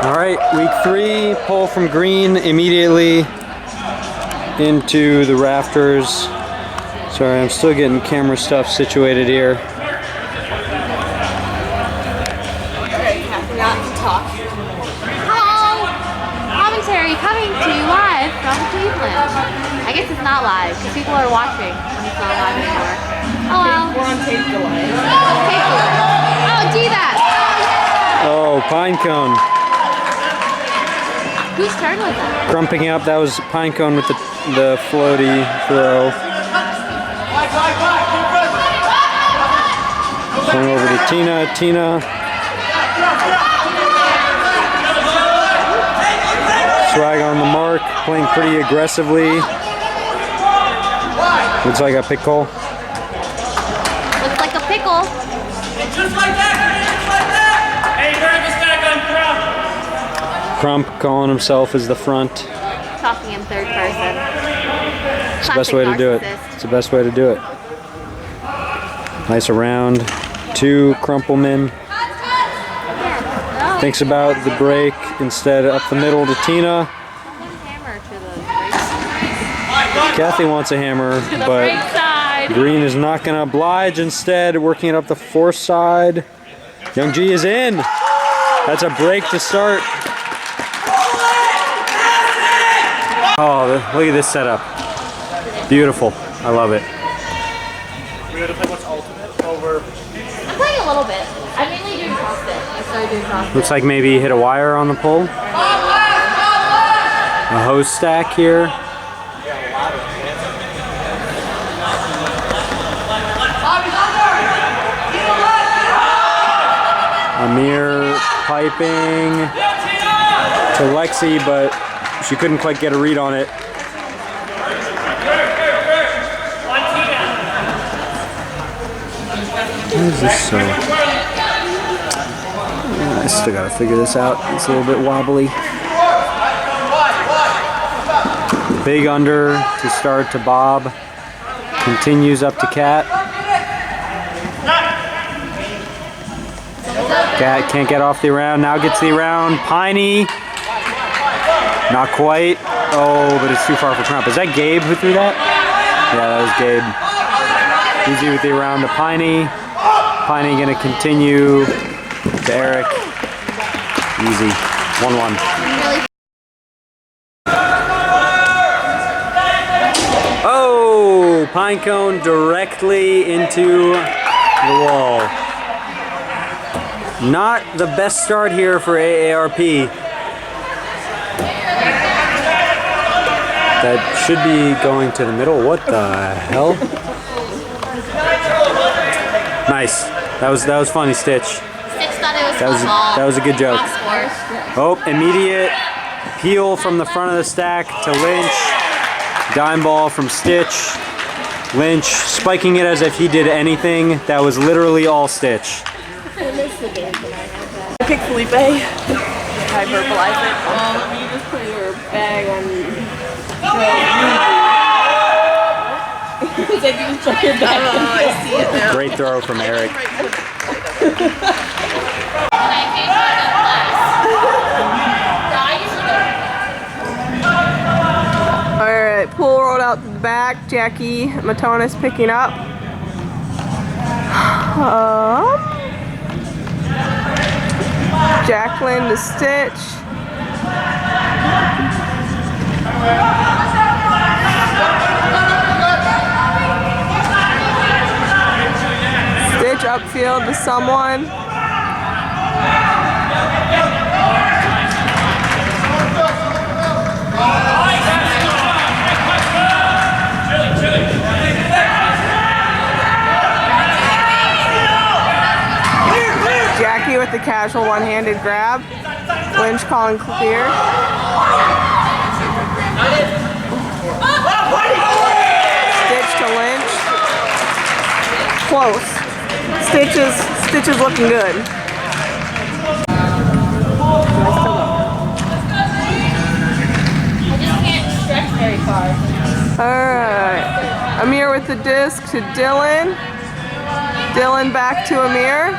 Alright, week 3, pull from green immediately into the rafters. Sorry, I'm still getting camera stuff situated here. Hello! Commentary coming to you live from Cleveland. I guess it's not live because people are watching when it's not live anymore. Oh well. We're on tape delay. Tape delay. Oh, gee that! Oh, pine cone. Whose turn was that? Crumping up, that was pine cone with the floaty throw. Going over to Tina. Swag on the mark, playing pretty aggressively. Looks like a pickle. Looks like a pickle. Just like that! Hey, grab the stack on Crump. Crump calling himself as the front. Talking in third person. It's the best way to do it. It's the best way to do it. Nice around. 2 Crumpleman. Thinks about the break instead up the middle to Tina. Kathy wants a hammer, but green is not going to oblige. Instead, working it up the 4th side. Young G is in. That's a break to start. Oh, look at this setup. Beautiful. I love it. We're going to play what's ultimate over. I'm playing a little bit. I'm mainly doing CrossFit. I started doing CrossFit. Looks like maybe you hit a wire on the pole. A hose stack here. Amir piping to Lexi, but she couldn't quite get a read on it. What is this so? I still gotta figure this out. It's a little bit wobbly. Big under to start to Bob. Continues up to Kat. Kat can't get off the round. Now gets the round. Piney. Not quite. Oh, but it's too far for Trump. Is that Gabe who threw that? Yeah, that was Gabe. Easy with the round to Piney. Piney gonna continue to Eric. Easy. 1-1. Oh! Pinecone directly into the wall. Not the best start here for AARP. That should be going to the middle. What the hell? Nice. That was funny, Stitch. Stitch thought it was That was a good joke. Oh, immediate peel from the front of the stack to Lynch. Dime ball from Stitch. Lynch spiking it as if he did anything. That was literally all Stitch. Pick Felipe. I verbalize it. You just put your bag on. It's like you just put your bag on. I see it now. Great throw from Eric. Alright, pool rolled out to the back. Jackie Matonis picking up. Jacqueline to Stitch. Stitch upfield to someone. Jackie with the casual one-handed grab. Lynch calling clear. Stitch to Lynch. Close. Stitch is looking good. I just can't stretch very far. Alright. Amir with the disc to Dylan. Dylan back to Amir.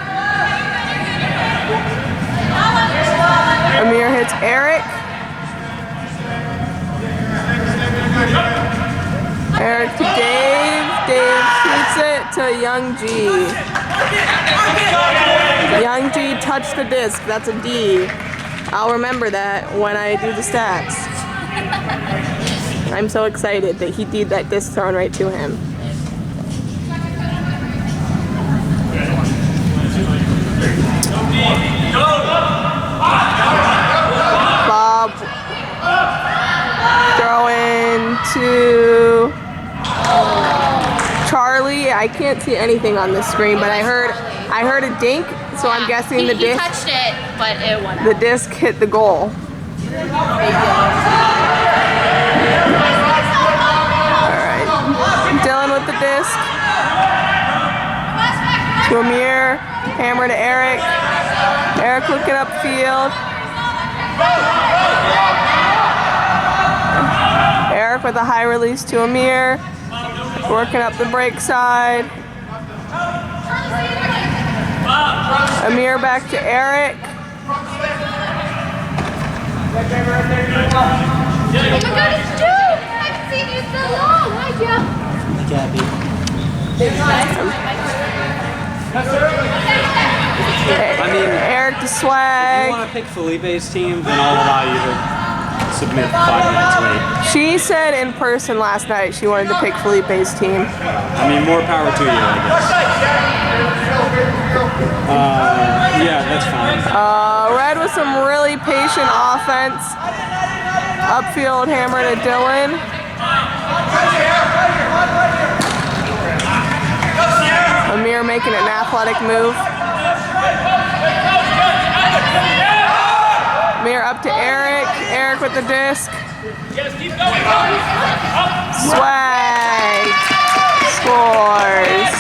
Amir hits Eric. Eric to Dave. Dave shoots it to Young G. Young G touched the disc. That's a D. I'll remember that when I do the stats. I'm so excited that he did that disc thrown right to him. Bob throwing to Charlie. I can't see anything on this screen, but I heard a dink, so I'm guessing the He disc. touched it, but it went. The disc hit the goal. Alright. Dylan with the disc. To Amir. Hammer to Eric. Eric looking upfield. Eric with a high release to Amir. Working up the break side. Amir back to Eric. Oh my god, it's June! I haven't seen you so long. Hi, Joe. I mean, Eric to if you Swag. want to pick Felipe's team, then I'll allow you to submit 5 minutes late. She said in person last night she wanted to pick Felipe's team. I mean, more power to you, I guess. Yeah, that's fine. Red with some really patient offense. Upfield hammer to Dylan. Amir making an athletic move. Amir up to Eric. Eric with the disc. Swag scores.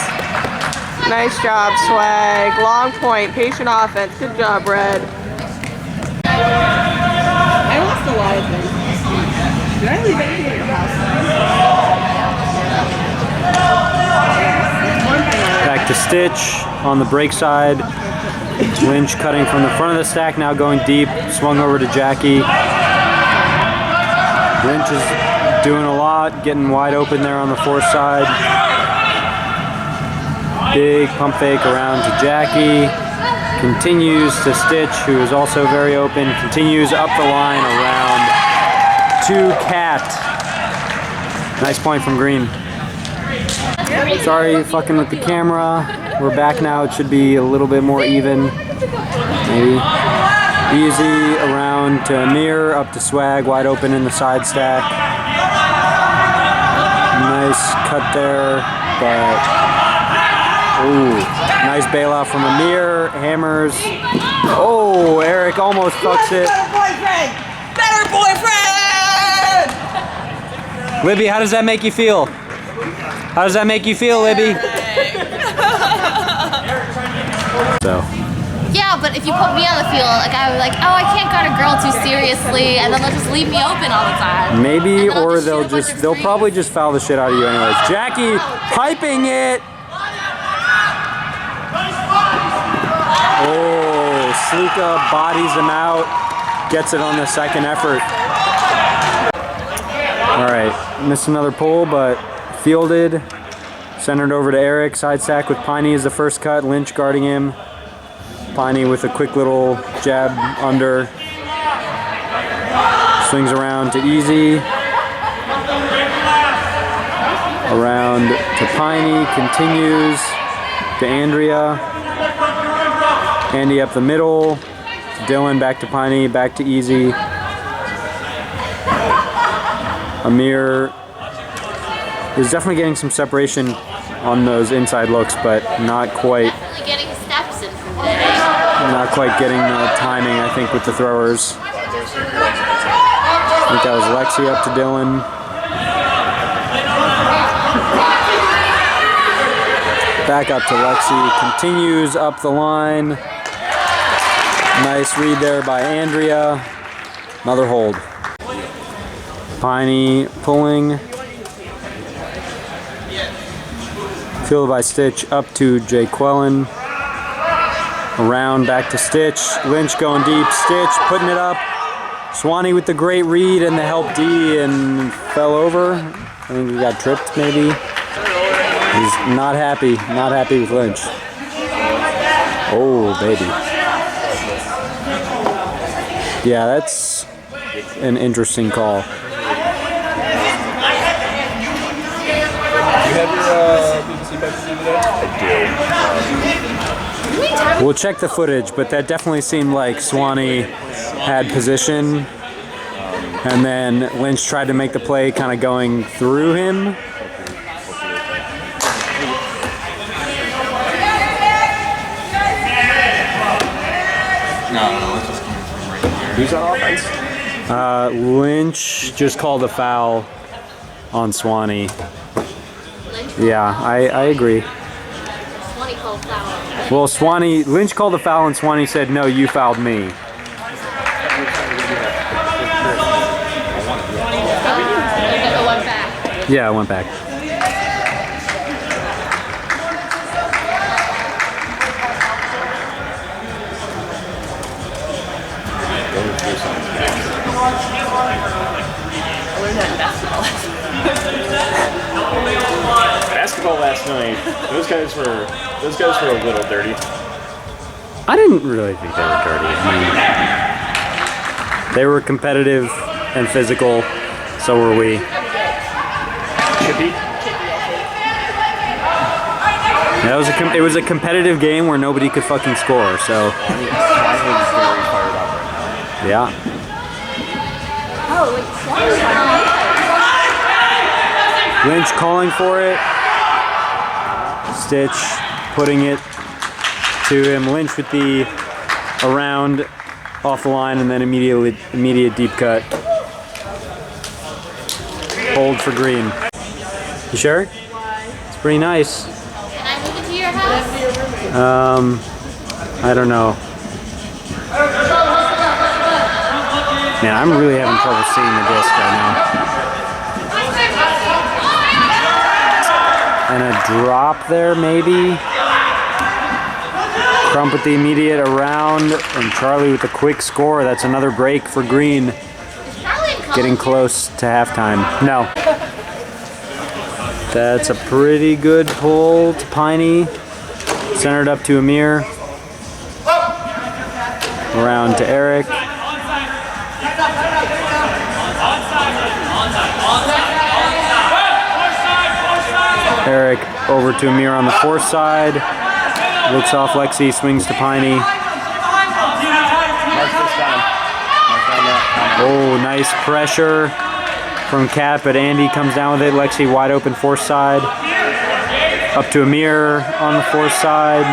Nice job, Swag. Long point, patient offense. Good job, Red. I lost a lot of things. Did I leave anything at your house? Back to Stitch on the break side. Lynch cutting from the front of the stack, now going deep. Swung over to Jackie. Lynch is doing a lot, getting wide open there on the fourth side. Big pump fake around to Jackie. Continues to Stitch, who is also very open. Continues up the line around to Cat. Nice point from Green. Sorry, fucking with the camera. We're back now. It should be a little bit more even. Maybe. Easy around to Amir, up to Swag, wide open in the side stack. Nice cut there, but ooh, nice bailout from Amir. Hammers. Oh, Eric almost fucks it. Better boyfriend! Libby, how does that make you feel? How does that make you feel, Libby? So. Yeah, but if you put me on the field, like I was like, oh, I can't guard a girl too seriously, and then they'll just leave me open all the time. Maybe, And then I'll or just shoot a bunch of they'll threes. probably just foul the shit out of you anyways. Jackie piping it. Oh, Sluka bodies him out, gets it on the second effort. All right, missed another pull, but fielded. Centered over to Eric, side stack with Piney as the first cut. Lynch guarding him. Piney with a quick little jab under. Swings around to Easy. Around to Piney, continues to Andrea. Andy up the middle. Dylan back to Piney, back to Easy. Amir is definitely getting some separation on those inside looks, but not quite. Really getting steps in from today. Not quite getting the timing, I think, with the throwers. I think that was Lexi up to Dylan. Back up to Lexi, continues up the line. Nice read there by Andrea. Another hold. Piney pulling. Fielded by Stitch up to Jay Quellen. Around back to Stitch. Lynch going deep. Stitch putting it up. Swanee with the great read and the help D and fell over. I think he got tripped maybe. He's not happy with Lynch. Oh, baby. Yeah, that's an interesting call. Do you have your BBC back today? I do. We'll check the footage, but that definitely seemed like Swanee had position, and then Lynch tried to make the play kind of going through him. No, it's just coming from right here. Who's on offense? Lynch just called a foul on Swanee. Lynch? Yeah, I agree. Swanee called foul. Well, Lynch called a foul and Swanee said, no, you fouled me. It went back. Yeah, I went back. Basketball last night. Those guys were a little dirty. I didn't really think they were dirty. I mean, they were competitive and physical, so were we. Chippy. Yeah, it was a competitive game where nobody could fucking score, so. Swanee is very fired up right now. Yeah. Oh, wait, Swanee. Lynch calling for it. Stitch putting it to him. Lynch with the around off the line and then immediate deep cut. Hold for Green. You sure? It's pretty nice. Can I move it to your house? I don't know. Man, I'm really having trouble seeing the disc right now. And a drop there, maybe. Crump with the immediate around, and Charlie with the quick score. That's another break for Green. Getting close to halftime. No. That's a pretty good pull to Piney. Centered up to Amir. Around to Eric. Eric over to Amir on the fourth side. Looks off Lexi, swings to Piney. Oh, nice pressure from Cat, but Andy comes down with it. Lexi wide open fourth side. Up to Amir on the fourth side.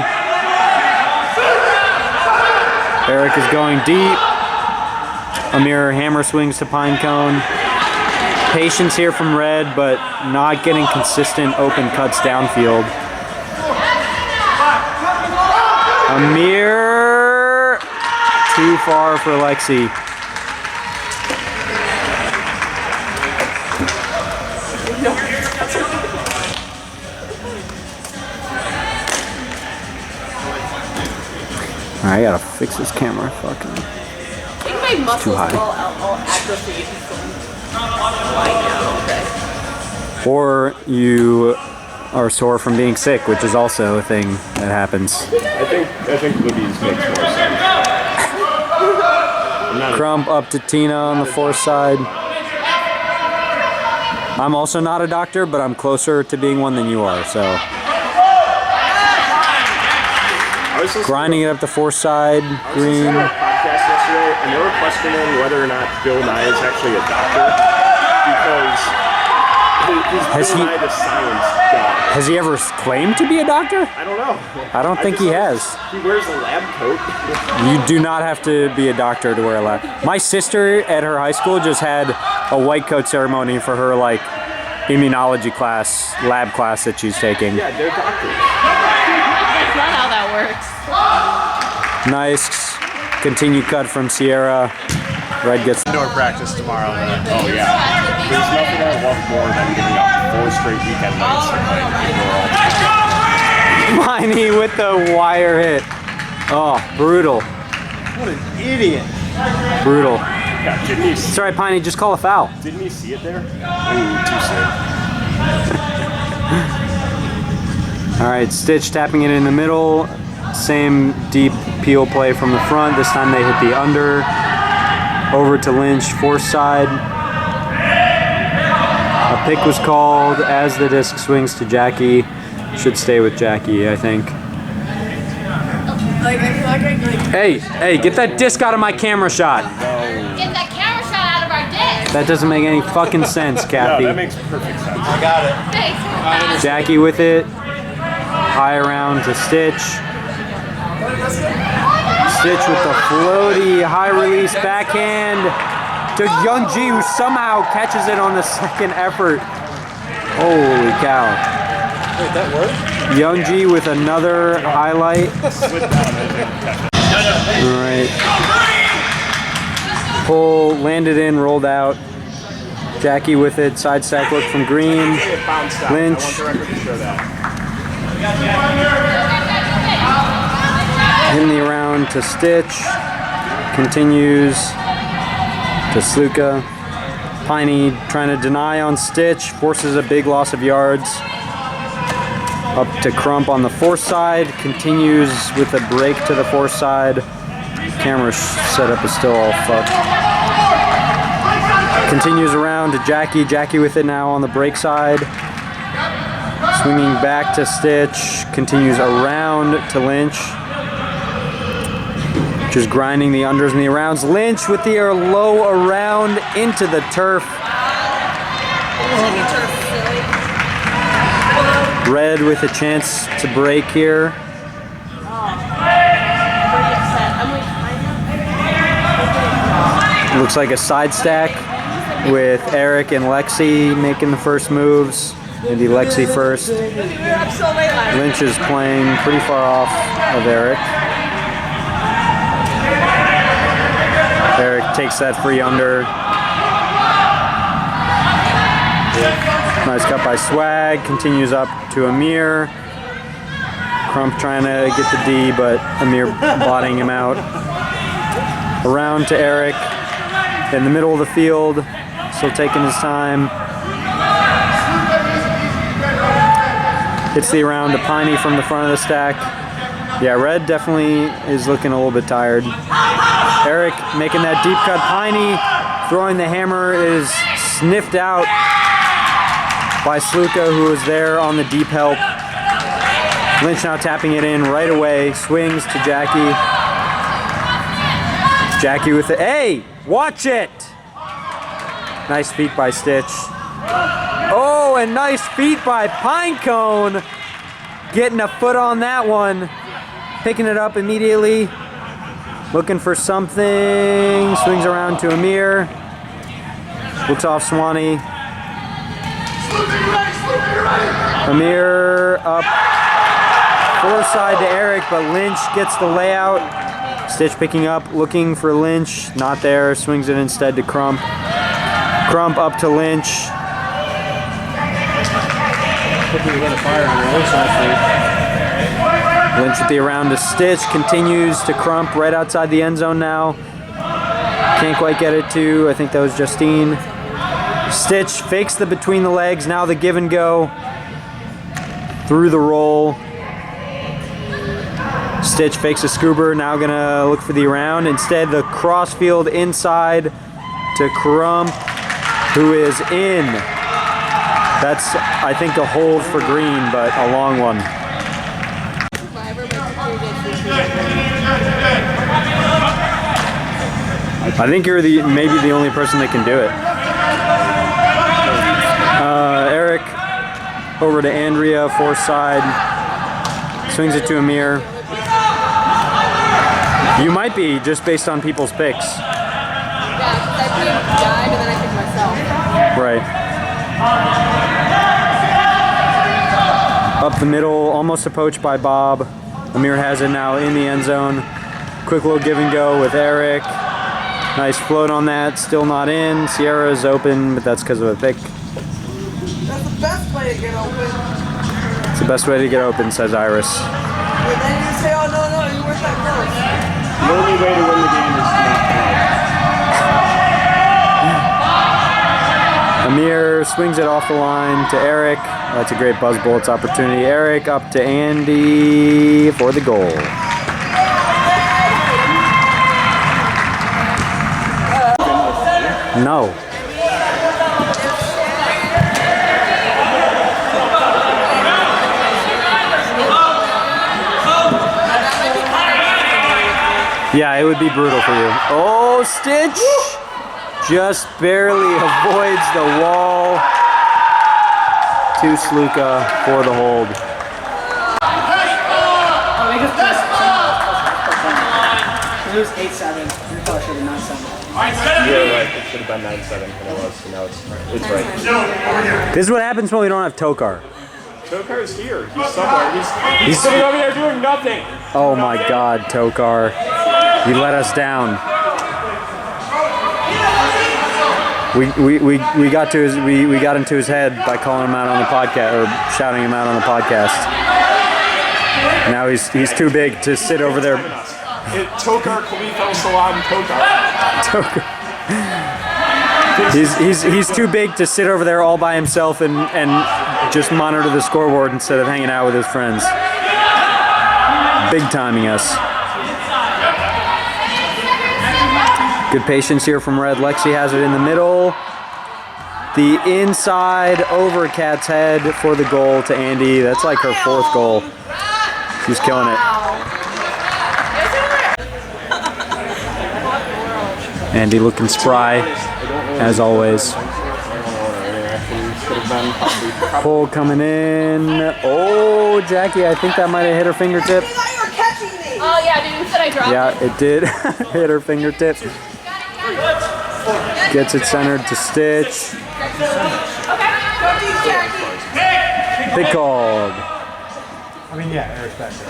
Eric is going deep. Amir hammer swings to Pinecone. Patience here from Red, but not getting consistent open cuts downfield. Amir, too far for Lexi. I gotta fix this camera. Fucking. I think my muscles Too high. will atrophy. Or you are sore from being sick, which is also a thing that happens. I think Libby's makes more sense. Crump up to Tina on the fourth side. I'm also not a doctor, but I'm closer to being one than you are, so. Grinding it up the fourth side, Green. I was listening to a podcast yesterday, and they were questioning whether or not Bill Nye is actually a doctor, because he's Bill Nye the science guy. Has he ever claimed to be a doctor? I don't know. I don't think he has. He wears a lab coat. You do not have to be a doctor to wear a lab. My sister at her high school just had a white coat ceremony for her like immunology class, lab class that she's taking. Yeah, they're doctors. That's not how that works. Nice continued cut from Sierra. Red gets Indoor practice tomorrow. Oh yeah. There's nothing I love more than giving up 4 straight weekend nights and playing indoor. Miney with the wire hit. Oh, brutal. What an idiot. Brutal. Yeah, didn't he, It's all right, Piney, just call a foul. didn't he see it there? Ooh, too soon. All right, Stitch tapping it in the middle. Same deep peel play from the front. This time they hit the under. Over to Lynch, force side. A pick was called as the disc swings to Jackie. Should stay with Jackie, I think. Hey, get that disc out of my camera shot. Get that camera shot out of our dick. That doesn't make any fucking sense, No, Kathy. that makes perfect sense. Thanks. Jackie with it. High around to Stitch. Stitch with the floaty, high release backhand to Youngji, who somehow catches it on the second effort. Holy cow. Wait, that worked? Youngji with another highlight. All right. Pull, landed in, rolled out. Jackie with it, side stack look from Green. It bounced out. Lynch. I want the record to show that. In the around to Stitch. Continues to Sluka. Piney trying to deny on Stitch. Forces a big loss of yards. Up to Crump on the force side. Continues with a break to the force side. Camera setup is still all fucked. Continues around to Jackie. Jackie with it now on the break side. Swinging back to Stitch. Continues around to Lynch. Just grinding the unders and the arounds. Lynch with the low around into the turf. Red with a chance to break here. Looks like a side stack with Eric and Lexi making the first moves. Maybe Lexi first. Lynch is playing pretty far off of Eric. Eric takes that free under. Nice cut by Swag. Continues up to Amir. Crump trying to get the D, but Amir blotting him out. Around to Eric. In the middle of the field. Still taking his time. Hits the around to Piney from the front of the stack. Yeah, Red definitely is looking a little bit tired. Eric making that deep cut. Piney throwing the hammer is sniffed out by Sluka, who was there on the deep help. Lynch now tapping it in right away. Swings to Jackie. Jackie with the, hey, watch it! Nice feet by Stitch. Oh, and nice feet by Pinecone. Getting a foot on that one. Picking it up immediately. Looking for something. Swings around to Amir. Looks off Swanee. Amir up. Force side to Eric, but Lynch gets the layout. Stitch picking up, looking for Lynch. Not there. Swings it instead to Crump. Crump up to Lynch. Lynch with the around to Stitch. Continues to Crump right outside the end zone now. Can't quite get it to, I think that was Justine. Stitch fakes the between the legs. Now the give and go. Through the roll. Stitch fakes a scoober. Now gonna look for the around. Instead, the crossfield inside to Crump, who is in. That's, I think, a hold for Green, but a long one. I think you're maybe the only person that can do it. Eric over to Andrea, force side. Swings it to Amir. You might be, just based on people's picks. Yeah, because I picked Guy, but then I picked myself. Right. Up the middle, almost a poach by Bob. Amir has it now in the end zone. Quick little give and go with Eric. Nice float on that, still not in. Sierra is open, but that's because of a pick. That's the best way to get open. It's the best way to get open, says Iris. But then you say, oh, no, you weren't that close. The only way to win the game is to not play. swings it off the line to Eric. That's a great Buzz Bullets opportunity. Eric up to Andy for the goal. No. Yeah, it would be brutal for you. Oh, Stitch! Just barely avoids the wall. To Sluka for the hold. It was 8-7. We probably should have 9-7. You're right. It should have been 9-7, and it was. So now it's right. This is what happens when we don't have Tokar. Tokar is here. He's somewhere. He's sitting over there doing nothing. Oh my God, Tokar. You let us down. We got to his we got into his head by calling him out on the podcast or shouting him out on the podcast. Now he's too big to sit over there. Tokar Khalifa Salam Tokar. He's too big to sit over there all by himself and just monitor the scoreboard instead of hanging out with his friends. Big timing us. Good patience here from Red. Lexi has it in the middle. The inside over Kat's head for the goal to Andy. That's like her 4th goal. She's killing it. Andy looking spry, as always. Pull coming in. Oh, Jackie, I think that might have hit her fingertip. Oh yeah, dude, you said I dropped Yeah, it did hit her fingertip. Gets it centered to Stitch. Big called. I mean, yeah, I respect it.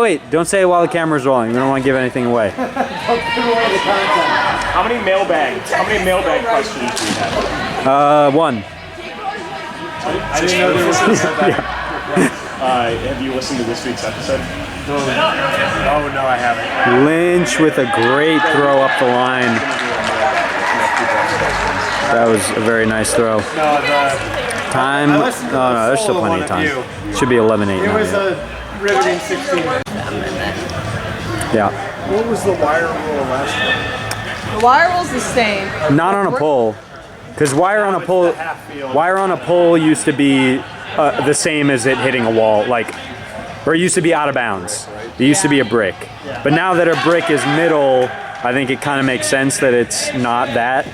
Wait. Don't say it while the camera's rolling. We don't want to give anything away. How many mailbag questions do you have? 1. I didn't know there was have you listened to this week's episode? Oh, no, I haven't. Lynch with a great throw up the line. That was a very nice throw. Time. Oh no, there's still plenty of time. Should be 11-8 It now. was a riveting 16. Yeah. What was the wire rule last time? The wire rule's the same. Not on a pole. Because wire on a pole used to be the same as it hitting a wall, or it used to be out of bounds. It used to be a brick. But now that a brick is middle, I think it kind of makes sense that it's not that.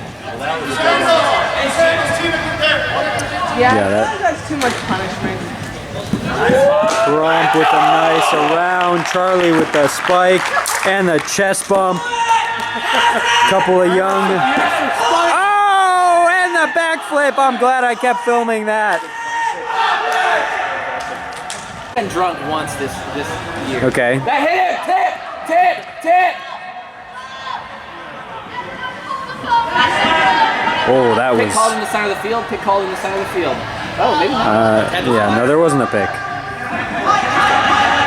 That's too much punishment. Trump with a nice around. Charlie with the spike and the chest bump. Couple of young. Oh, and the backflip. I'm glad I kept filming that. I've been drunk once this year. Okay. That hit him! Tip! Oh, that Pick was. called in the center of the field. Pick called in the center of the field. Oh, maybe not. Yeah, no, there wasn't a pick.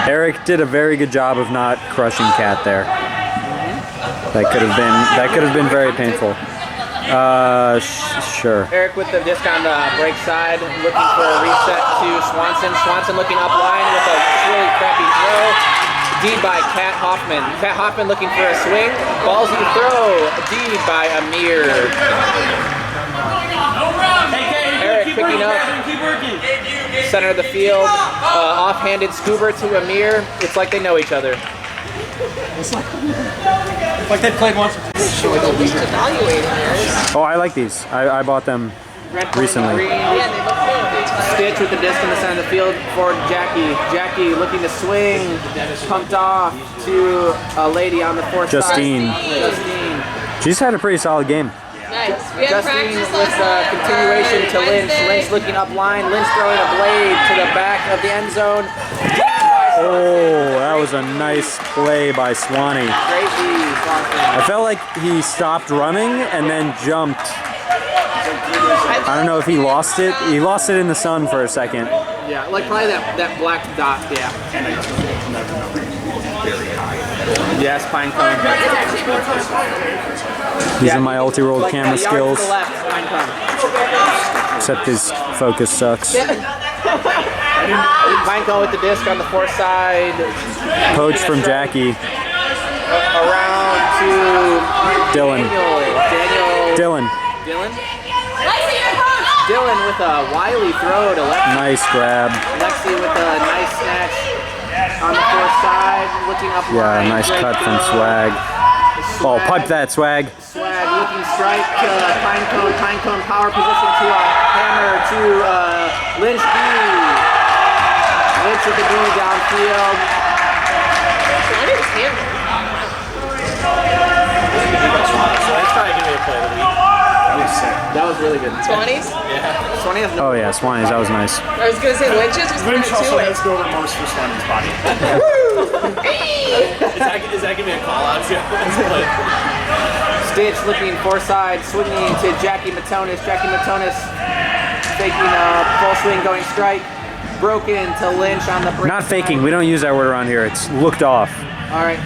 Eric did a very good job of not crushing Kat there. That could have been very painful. Sure. Eric with the disc on the break side, looking for a reset to Swanson. Swanson looking up line with a really crappy throw. D by Kat Hoffman. Kat Hoffman looking for a swing. Ballsy throw. D by Amir. Eric picking up. Center of the field. Offhanded scoober to Amir. It's like they know each other. Like they played once. Oh, I like these. I bought them recently. Stitch with the disc in the center of the field for Jackie. Jackie looking to swing. Pumped off to a lady on the 4th Justine. side. Justine. She's had a pretty solid game. Nice. We have Justine practice with on continuation to Lynch. Wednesday. Lynch looking up line. Lynch throwing a blade to the back of the end zone. Oh, that was a nice play by Swanee. Great D, Swanson. I felt like he stopped running and then jumped. I don't know if he lost it. He lost it in the sun for a second. Yeah, like probably that black dot, yeah. Yes, pine cone. These are my ulti-rolled Like camera a yard skills. to the left, pine cone. Except his focus sucks. Pine cone with the disc on the far side. Poach from Jackie. Around to Dylan. Daniel. Dylan. Dylan with a wily throw to Lexi. Nice grab. Lexi with a nice snatch on the far side, looking up Yeah, line. nice Great cut from throw. Swag. Oh, pipe that, Swag. Swag looking strike to pine cone power position to a hammer to Lynch B. Lynch with the B downfield. That's probably going to be a play of the week. That was sick. That was really good. Swannies? Swannies. Oh yeah, Swannies, that was nice. I was gonna say Lynch's was kind Lynch of also too. has no remorse for Swanny's body. is that going to be a call-out? Stitch looking foreside, swinging to Jackie Matonis. Jackie Matonis faking a full swing, going strike. Broken to Lynch on the break. Not faking, we don't use that word around here. It's looked off. All right.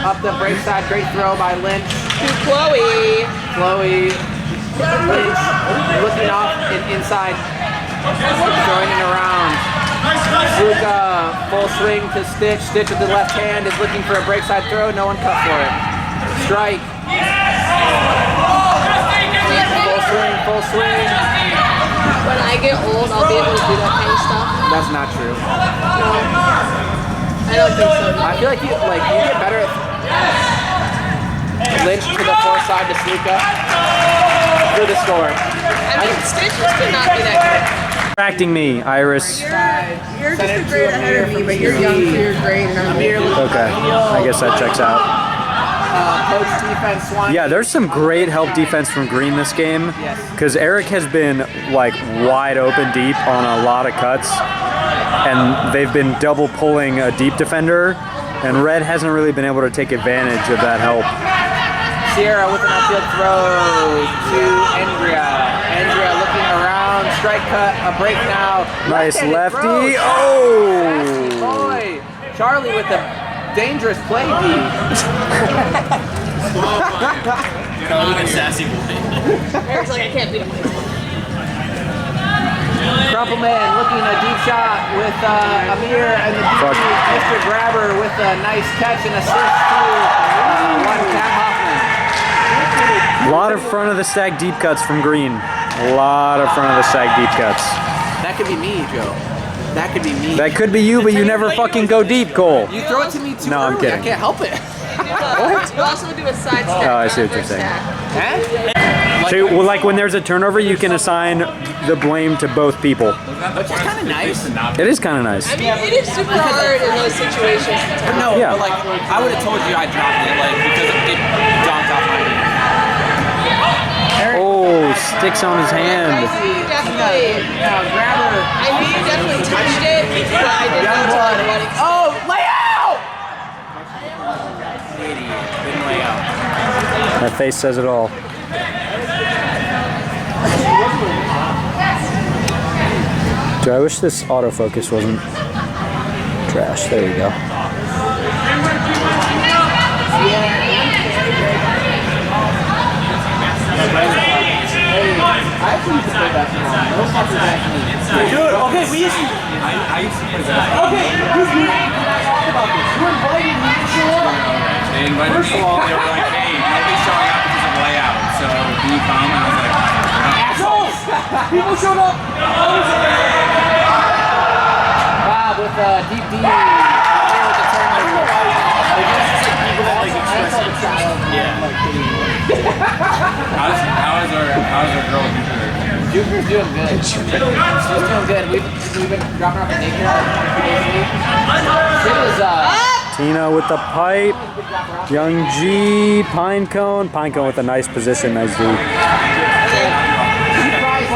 Up the break side, great throw by Lynch. To Chloe. Chloe. Lynch looking off and inside. Throwing it around. Luca, full swing to Stitch. Stitch with the left hand is looking for a break side throw. No one cut for it. Strike. Full swing, full swing. When I get old, I'll be able to do that kind of stuff. That's not true. I don't think so. I feel like you get better at Lynch to the far side to Sluka for the score. I mean, Stitches could not be that good. Distracting me, Iris. You're just a grade ahead of me, but you're young, so you're great. And I'm old. Okay, I guess that checks out. Coach defense, Swan. Yeah, there's some great help defense from Green this game. Yes. Because Eric has been like wide open deep on a lot of cuts. And they've been double pulling a deep defender. And Red hasn't really been able to take advantage of that help. Sierra with an outfield throw to Andrea. Andrea looking around, strike cut, a break now. Nice Left-handed lefty. throw. Oh! Boy, Charlie with the dangerous play D. Sassy boy. Eric's like, I can't beat him. Crumpleman looking a deep shot with Amir and the Fuck. Mr. Grabber with a nice catch and assist to one Cat Hoffman. A lot of front of the stack deep cuts from Green. A lot of front of the stack deep cuts. That could be me, Joe. That could be me. That could be you, but you never fucking go deep, Cole. You throw it to me too No, I'm early. kidding. I can't help it. You also do a side stack. Oh, I see what not you're saying. stack. Huh? So, well, like when there's a turnover, you can assign the blame to both people. Which is kind of nice. It is kind of nice. I mean, it is super hard in those situations. No, Yeah. but like I would have told you I dropped it, like because it dunked off my hand. Oh, sticks on his hand. I see you definitely. Grabber. I knew you definitely touched it, but I didn't know to like what extent. Oh, layout! Idiot. Didn't lay out. That face says it all. Dude, I wish this autofocus wasn't trash. There you go. Dude, okay, we used to... I used to play basketball. Okay, you talk about this. You invited me to show up. They invited me. They were like, "Hey, nobody's showing up because of layout, so can you come?" And I was like, "No." Assholes! People showed up. Bob with a deep D. Here with the turnover. How's our girl Jupiter? Jupiter's doing good. She's doing good. We've been dropping off at daycare. It was Tina with the pipe. Young G. Pinecone. Pinecone with a nice position. Nice D.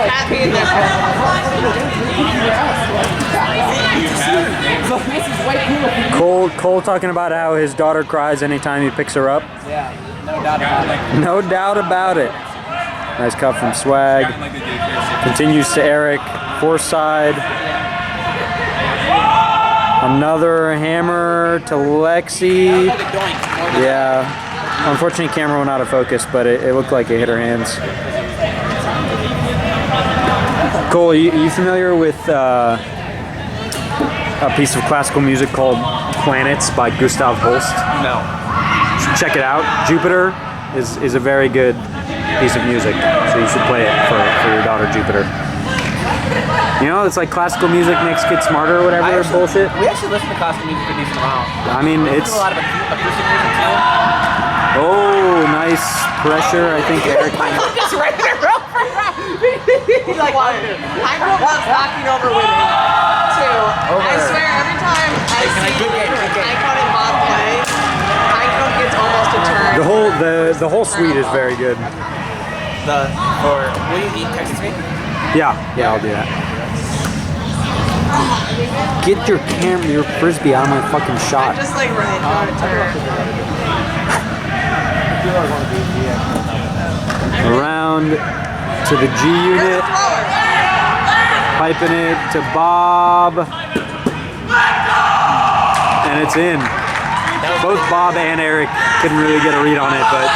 Happy in their Cole talking about how his daughter cries anytime he picks her up. Yeah, no doubt about it. No doubt about it. Nice cut from Swag. Like the daycare. Continues to Eric. Force side. Another hammer to Lexi. Yeah. Unfortunately, camera went out of focus, but it looked like it hit her hands. Cole, you familiar with a piece of classical music called Planets by Gustav Holst? No. Check it out. Jupiter is a very good piece of music, so you should play it for your daughter Jupiter. You know, it's like classical music makes kids smarter or whatever bullshit. We actually listen to classical music a decent amount. I mean, We it's... listen to a lot of acoustic music too. Oh, nice pressure. I think Eric... Just right in a row for He's like, one. I grew up knocking over women, too. I swear, every time I see Pinecone and Bob play, Pinecone gets almost a turn. The whole suite is very good. Will you eat Texas meat? Yeah, I'll do that. Get your frisbee out of my fucking shot. Just like right on a turn. Around to the G unit. Piping it to Bob. And it's in. Both Bob and Eric couldn't really get a read on it, but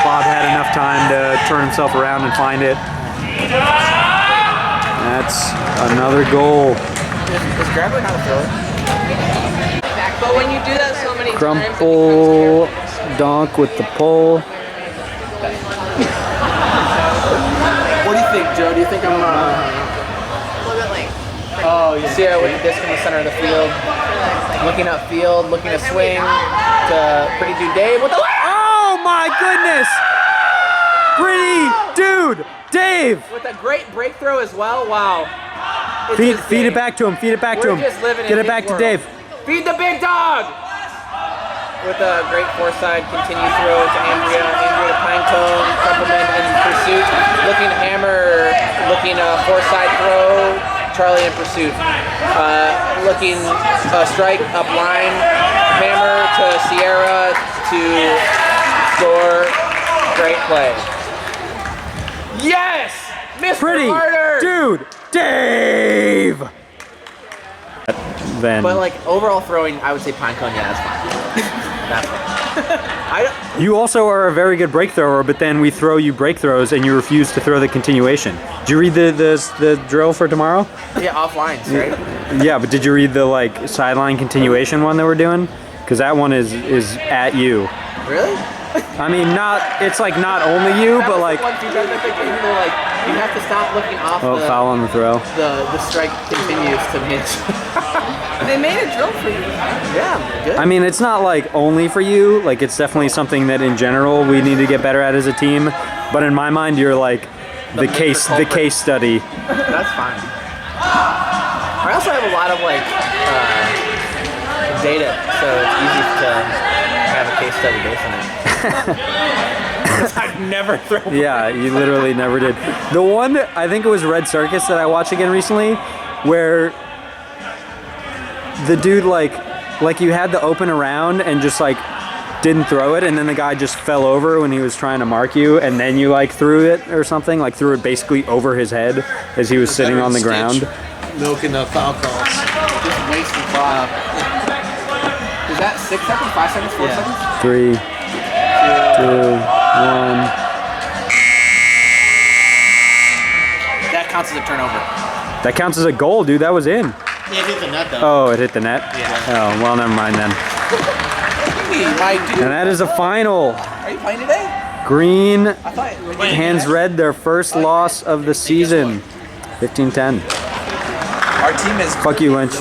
Bob had enough time to turn himself around and find it. That's another goal. Is Grabber not a thrower? But when you do that so many Crumple dunk with the pole. What do you think, Joe? Do you think I'm Oh, you see her with the disc in the center of the field. Looking upfield, looking to swing to Pretty Dude Dave with the Oh my goodness! Pretty dude, Dave! with a great break throw as well. Wow. It's Feed just it Dave. back to him. Feed it back We're to him. just living in Get it his back to world. Dave. Feed the big dog! With a great foreside, continue throw to Andrea. Andrea to Pinecone, Crumpleman in pursuit. Looking hammer, looking foreside throw. Charlie in pursuit. Looking strike up line. Hammer to Sierra to score. Great play. Yes! Mr. Pretty Carter! dude, Dave! Then But like overall throwing, I would say Pinecone, yeah, that's fine. That's fine. you also are a very good break thrower, but then we throw you break throws and you refuse to throw the continuation. Did you read the drill for tomorrow? Yeah, off lines, right? Yeah, but did you read the like sideline continuation one that we're doing? Because that one is at you. Really? I mean, it's like not only you, That but was like the one feedback that they gave me. They're like, you have to stop looking off oh, foul on the throw. the strike continues to Mitch. They made a drill for you. Yeah, good. I mean, it's not like only for you. Like it's definitely something that in general we need to get better at as a team. But in my mind, you're like the case study. That's fine. I also have a lot of like data, so it's easy to have a case study based on it. I've never thrown. Yeah, you literally never did. The one, I think it was Red Circus that I watched again recently, where the dude like you had the open around and just like didn't throw it, and then the guy just fell over when he was trying to mark you, and then you like threw it or something, like threw it basically over his head as he was sitting on the ground. Milking the foul calls. Just wasting clock. Is that 6 seconds, 5 seconds, 4 seconds? 3, 2, 1. That counts as a turnover. That counts as a goal, dude. That was in. Yeah, it hit the net though. Oh, it hit the net? Yeah. Oh, well, never mind then. And that is a final. Are you playing today? Green I thought. hands red their first loss of the season. 15-10. Our team is Fuck you, Lynch.